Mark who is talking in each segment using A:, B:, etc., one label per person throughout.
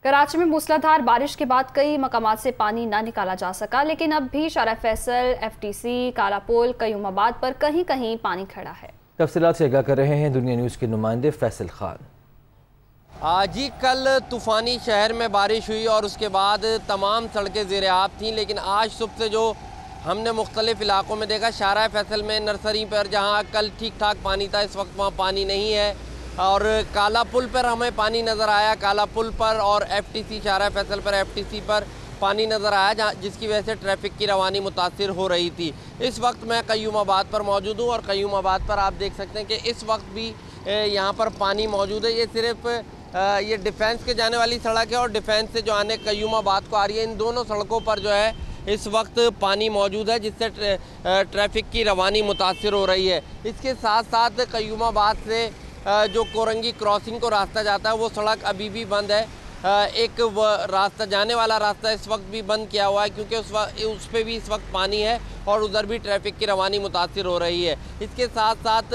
A: कराची में मूसलाधार बारिश के बाद कई मकामात से पानी ना निकाला जा सका, लेकिन अब भी शारा फैसल, FTC, कालापुल, कयूमाबाद पर कहीं कहीं पानी खड़ा है।
B: तफसीलात से आगाह कर रहे हैं दुनिया न्यूज़ के नुमाइंदे फैसल खान।
C: आज ही कल तूफ़ानी शहर में बारिश हुई और उसके बाद तमाम सड़कें ज़ेर-ए-आब थीं, लेकिन आज सुबह से जो हमने मुख्तलिफ़ इलाकों में देखा, शारा फैसल में नर्सरी पर जहाँ कल ठीक ठाक पानी था, इस वक्त वहाँ पानी नहीं है। और काला पुल पर हमें पानी नज़र आया, काला पुल पर, और FTC शारा फैसल पर FTC पर पानी नज़र आया, जिसकी वजह से ट्रैफिक की रवानी मुतासिर हो रही थी। इस वक्त मैं कयूमाबाद पर मौजूद हूँ और कयूमाबाद पर आप देख सकते हैं कि इस वक्त भी यहाँ पर पानी मौजूद है। ये सिर्फ ये डिफेंस के जाने वाली सड़क है और डिफेंस से जो आने कयूमाबाद को आ रही है, इन दोनों सड़कों पर जो है इस वक्त पानी मौजूद है, जिससे ट्रैफिक की रवानी मुतासिर हो रही है। इसके साथ साथ कयूमाबाद से जो कोरंगी क्रॉसिंग को रास्ता जाता है वो सड़क अभी भी बंद है। एक रास्ता जाने वाला रास्ता इस वक्त भी बंद किया हुआ है, क्योंकि उस पर भी इस वक्त पानी है और उधर भी ट्रैफिक की रवानी मुतासिर हो रही है। इसके साथ साथ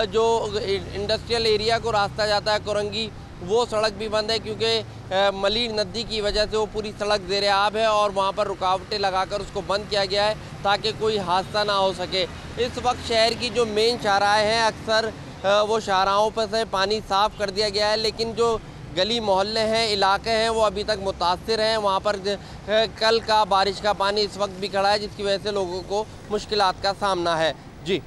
C: जो इंडस्ट्रियल एरिया को रास्ता जाता है कोरंगी, वो सड़क भी बंद है, क्योंकि मली नदी की वजह से वो पूरी सड़क ज़ेर-ए-आब है और वहाँ पर रुकावटें लगाकर उसको बंद किया गया है ताकि कोई हादसा ना हो सके। इस वक्त शहर की जो मेन शाहराएँ हैं, अक्सर वो शाहराहों पर से पानी साफ़ कर दिया गया है, लेकिन जो गली मोहल्ले हैं, इलाके हैं, वो अभी तक मुतासिर हैं। वहाँ पर कल का बारिश का पानी इस वक्त भी खड़ा है, जिसकी वजह से लोगों को मुश्किलात का सामना है। जी।